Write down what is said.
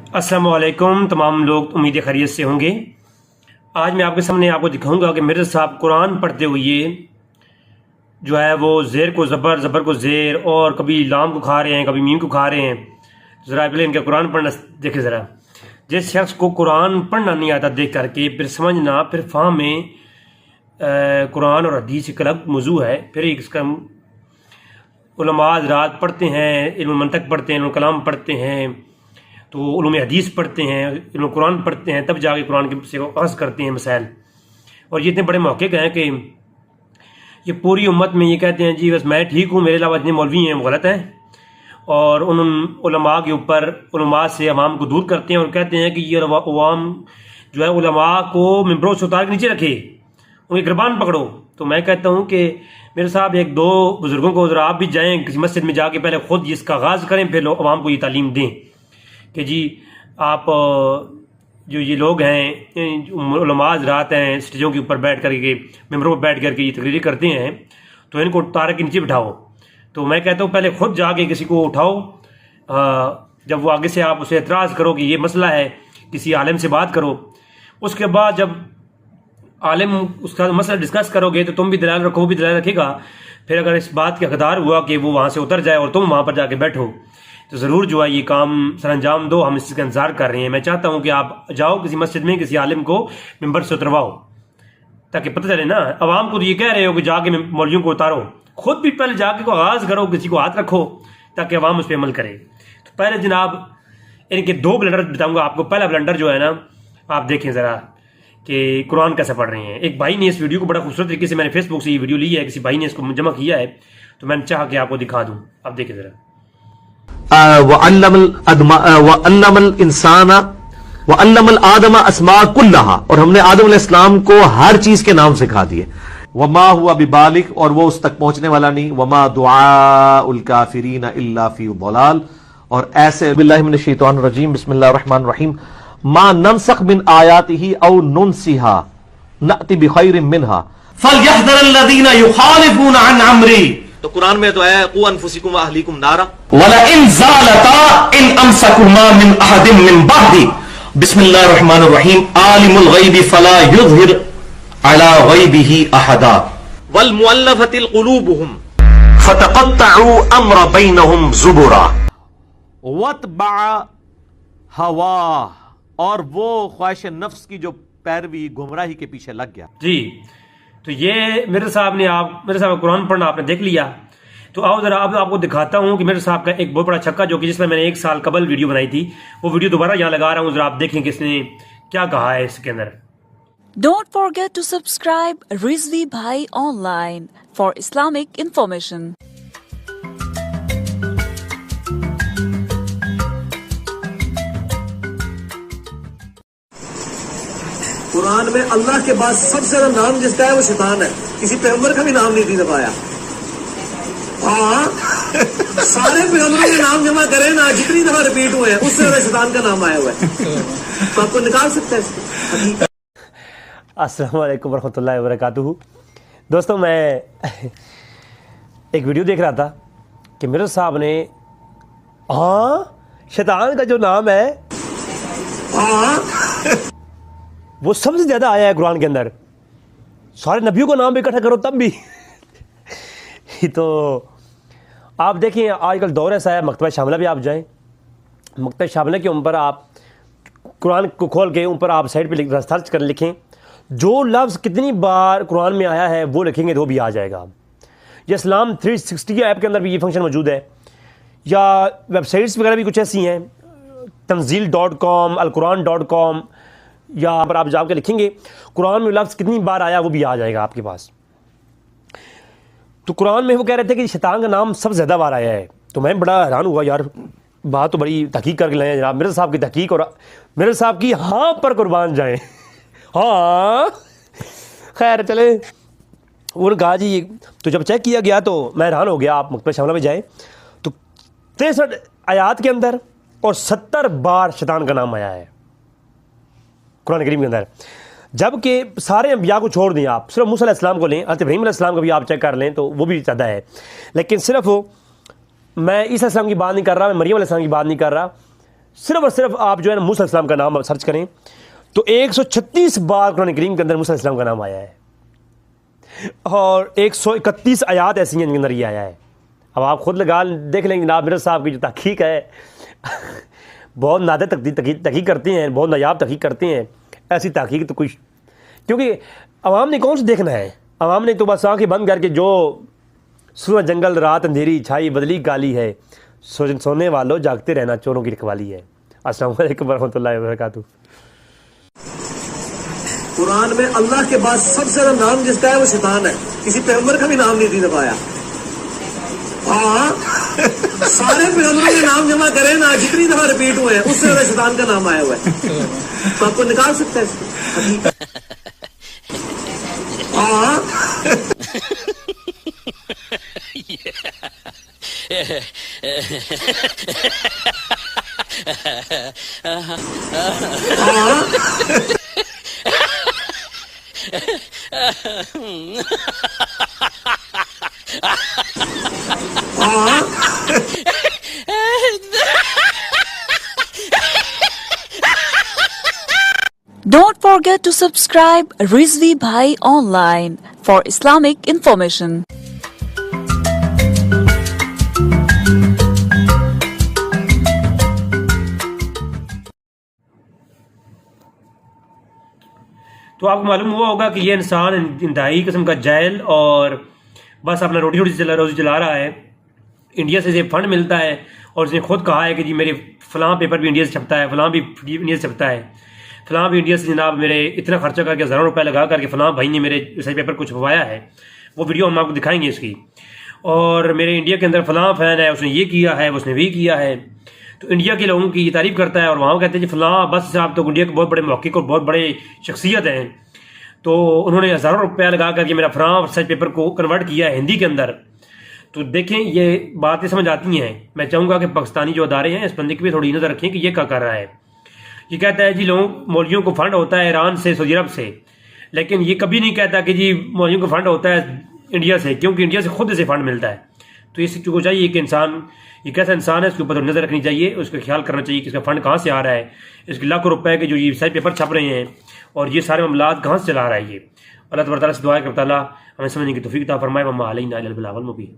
अस्सलाम वालेकुम तमाम लोग, उम्मीद खैरियत से होंगे। आज मैं आपके सामने आपको दिखाऊंगा कि मिर्ज़ा साहब कुरान पढ़ते हुए जो है वो ज़ेर को ज़बर, ज़बर को ज़ेर और कभी लाम को खा रहे हैं, कभी मीम को खा रहे हैं। ज़रा पहले इनका कुरान पढ़ना देखें ज़रा। जिस शख्स को कुरान पढ़ना नहीं आता देख करके फिर समझना, फिर फाहम में कुरान और हदीस एक अलग मौजू है। फिर इसका उलमा हज़रात पढ़ते हैं, इल्म मंतक पढ़ते हैं, इल्म कलाम पढ़ते हैं, तो उलूम हदीस पढ़ते हैं, इल्म कुरान पढ़ते हैं, तब जाके कुरान के से अख़ज़ करते हैं मसाइल। और ये इतने बड़े मौके हैं कि ये पूरी उम्मत में ये कहते हैं जी बस मैं ठीक हूँ, मेरे अलावा जितने मौलवी हैं वो गलत हैं, और उन उलमा के ऊपर उलमा से अवाम को दूर करते हैं और कहते हैं कि ये अवाम जो है उलमा को मिंबरों से उतार के नीचे रखे, उनकी गिरबान पकड़ो। तो मैं कहता हूँ कि मेरे साहब एक दो बुज़ुर्गों को ज़रा आप भी जाएँ किसी मस्जिद में जाके पहले ख़ुद इसका आगाज़ करें, फिर अवाम को ये तालीम दें कि जी आप जो ये लोग हैं उलमा हज़रात हैं स्टेजों के ऊपर बैठ करके, मिंबरों पर बैठ करके ये तकरीरें करते हैं, तो इनको उतार के नीचे बिठाओ। तो मैं कहता हूँ पहले खुद जाके किसी को उठाओ, जब वो आगे से आप उसे एतराज़ करो कि ये मसला है, किसी आलिम से बात करो। उसके बाद जब आलिम उसका मसला डिस्कस करोगे तो तुम भी दलाल रखो, वो भी दलाल रखेगा। फिर अगर इस बात के हकदार हुआ कि वो वहाँ से उतर जाए और तुम वहाँ पर जाके बैठो, तो ज़रूर जो है ये काम सर अंजाम दो। हम इसका इंतज़ार कर रहे हैं। मैं चाहता हूँ कि आप जाओ किसी मस्जिद में, किसी आलिम को मिंबर से उतरवाओ, ताकि पता चले ना अवाम को। तो ये कह रहे हो कि जाके मौलवियों को उतारो, खुद भी पहले जाके को आगाज़ करो, किसी को हाथ रखो ताकि अवाम उस पर अमल करे। तो पहले जनाब इनके दो ब्लंडर बताऊँगा आपको। पहला ब्लंडर जो है ना, आप देखें ज़रा कि कुरान कैसे पढ़ रहे हैं। एक भाई ने इस वीडियो को बड़ा खूबसूरत तरीके से, मैंने फेसबुक से ये वीडियो ली है, किसी भाई ने इसको जमा किया है, तो मैंने चाहा कि आपको दिखा दूँ। आप देखें ज़रा। वअल्लमल आदमा अस्मा कुल्लहा, और हमने आदम अलैहिस्सलाम को हर चीज के नाम सिखा दिए। वमा हुआ बिबालिग, और वो उस तक पहुंचने वाला नहीं। वमा दुआउल काफिरीन इल्ला फी दलाल, और ऐसे बिल्लाहि मिनश शैतानिर रजीम बिस्मिल्लाहिर रहमानिर रहीम मा ननसख मिन आयातिही औ नुनसिहा नअति बिखैरिम मिनहा फलयहज़रल्लज़ीना युखालिफूना अन अम्री। तो कुरान में तो है कु अनफुसिकुम व अहलीकुम नारा वला इन ज़ालता इन अमसकुमा मिन अहदिम मिन बअदी बिस्मिल्लाहिर रहमानिर रहीम आलिमुल गैबि फला युज़हिर अला गैबिही अहदा वल मुअल्लफतिल कुलूबुहुम फतक़त्तअू अम्र बैनहुम ज़ुबुरा वतबा हवा, और वो ख्वाहिश नफ्स की जो पैरवी गुमराही के पीछे लग गया। जी, तो ये मेरे साहब का कुरान पढ़ना आपने देख लिया। तो आओ जरा अब आपको दिखाता हूँ कि मेरे साहब का एक बहुत बड़ा छक्का, जो कि जिसमें मैंने 1 साल कबल वीडियो बनाई थी, वो वीडियो दोबारा यहाँ लगा रहा हूँ। जरा आप देखें कि इसने क्या कहा है इसके अंदर। Don't forget to subscribe Rizvi Bhai Online for Islamic information. Quran में अल्लाह के बाद सबसे ज्यादा नाम जिसका है वो शैतान है। किसी पैगंबर का भी नाम नहीं दबाया। हाँ, सारे पैगंबरों के नाम जमा करें ना, जितनी दफा रिपीट हुए हैं उससे ज्यादा शैतान का नाम आया हुआ है। तो आपको निकाल सकते हैं। अस्सलाम वालेकुम रहमतुल्लाहि व बरकातुहू। दोस्तों, मैं एक वीडियो देख रहा था कि मेरे साहब ने शैतान का जो नाम है वो सबसे ज्यादा आया है कुरान के अंदर। सारे नबियों का नाम इकट्ठा करो तब भी तो आप देखें आजकल दौर ऐसा है, मकतबा शामिला भी आप जाएं, मकतबा शामिला के ऊपर आप कुरान को खोल के ऊपर आप साइड पे सर्च कर लिखें, जो लफ्ज़ कितनी बार कुरान में आया है वो लिखेंगे तो भी आ जाएगा। ये इस्लाम 360 ऐप के अंदर भी ये फंक्शन मौजूद है, या वेबसाइट्स वगैरह भी कुछ ऐसी हैं, तंजील.com, अलकुरान.com, या पर आप जाकर लिखेंगे कुरान में लफ्ज़ कितनी बार आया वो भी आ जाएगा आपके पास। तो कुरान में वो कह रहे थे कि शैतान का नाम सबसे ज़्यादा बार आया है। तो मैं बड़ा हैरान हुआ, यार बात तो बड़ी तहकीक करके लाए जनाब। मेरे साहब की तहकीक और मेरे साहब की हाँ पर कुर्बान जाएं। हाँ खैर चले, उन्होंने कहा जी। तो जब चेक किया गया तो मैं हैरान हो गया। आप मकतबा शामिला में जाएँ तो 63 आयात के अंदर और 70 बार शैतान का नाम आया है कुरान करीम के अंदर, जबकि सारे अंबिया को छोड़ दें, आप सिर्फ मूसा अलैहिस्सलाम को लें, हज़रत इब्राहीम अलैहिस्सलाम को भी आप चेक कर लें तो वो भी ज़्यादा है। लेकिन सिर्फ मैं ईसा अलैहिस्सलाम की बात नहीं कर रहा, मैं मरियम अलैहिस्सलाम की बात नहीं कर रहा, صرف اور صرف آپ جو ہے نا موسیٰ علیہ السلام کا نام سرچ کریں تو 136 بار قرآن کریم کے اندر موسیٰ علیہ السلام کا نام آیا ہے، اور 131 آیات ایسی ہیں جن کے اندر یہ آیا ہے۔ اب آپ خود لگا دیکھ لیں جناب مرزا صاحب کی جو تحقیق ہے بہت نادر تحقیق کرتے ہیں، بہت نایاب تحقیق کرتے ہیں، ایسی تحقیق تو کچھ، کیونکہ عوام نے کون سے دیکھنا ہے، عوام نے تو بس آنکھیں بند کر کے جو سورہ جنگل رات اندھیری چھائی بدلی کالی ہے، سونے والوں جاگتے رہنا چوروں کی رکھوالی ہے۔ السلام علیکم ورحمۃ اللہ وبرکاتہ۔ قرآن میں اللہ کے بعد سب سے زیادہ نام جس کا ہے وہ شیطان ہے، کسی پیغمبر کا بھی نام نہیں دبایا۔ ہاں سارے پیغمبروں کے نام جمع کریں نا، جتنی دفعہ ریپیٹ ہوئے ہیں اس سے زیادہ شیطان کا نام آیا ہوا ہے، تو آپ کو نکال سکتے ہیں۔ ہاں Don't forget to subscribe Rizvi Bhai Online for Islamic information. تو آپ کو معلوم ہوا ہوگا کہ یہ انسان انتہائی قسم کا جاہل اور بس اپنا روزی چلا رہا ہے۔ انڈیا سے اسے فنڈ ملتا ہے اور اس نے خود کہا ہے کہ جی میرے فلاں پیپر بھی انڈیا سے چھپتا ہے، فلاں بھی انڈیا سے چھپتا ہے، فلاں بھی انڈیا سے جناب میرے اتنا خرچہ کر کے ہزاروں روپے لگا کر کے فلاں بھائی نے میرے ریسرچ پیپر کو چھپوایا ہے، وہ ویڈیو ہم آپ کو دکھائیں گے اس کی، اور میرے انڈیا کے اندر فلاں فین ہے، اس نے یہ کیا ہے، اس نے بھی کیا ہے۔ تو انڈیا کے لوگوں کی یہ تعریف کرتا ہے اور وہاں کہتے ہیں جی فلاں بس صاحب تو انڈیا کے بہت بڑے محقق اور بہت بڑے شخصیت ہیں، تو انہوں نے ہزاروں روپیہ لگا کر کے میرا فلاں ریسرچ پیپر کو کنورٹ کیا ہے ہندی کے اندر۔ تو دیکھیں یہ باتیں سمجھ آتی ہیں۔ میں چاہوں گا کہ پاکستانی جو ادارے ہیں اس بندے کی بھی تھوڑی نظر رکھیں کہ یہ کیا کر رہا ہے۔ یہ کہتا ہے جی لوگوں مولویوں کو فنڈ ہوتا ہے ایران سے، سعودی عرب سے، لیکن یہ کبھی نہیں کہتا کہ جی مولویوں کو فنڈ ہوتا ہے انڈیا سے، کیونکہ انڈیا سے خود اسے فنڈ ملتا ہے۔ تو اس کو چاہیے کہ انسان یہ کیسا انسان ہے اس کے اوپر نظر رکھنی چاہیے، اس کا خیال کرنا چاہیے کہ اس کا فنڈ کہاں سے آ رہا ہے، اس کے لاکھوں روپے کے جو یہ ریسرچ پیپر چھپ رہے ہیں اور یہ سارے معاملات کہاں سے چلا رہا ہے یہ۔ اللہ تبارک و تعالیٰ سے دعا ہے کہ تعالیٰ ہمیں سمجھنے کی توفیق عطا فرمائے۔ وما علینا الا البلاغ المبین۔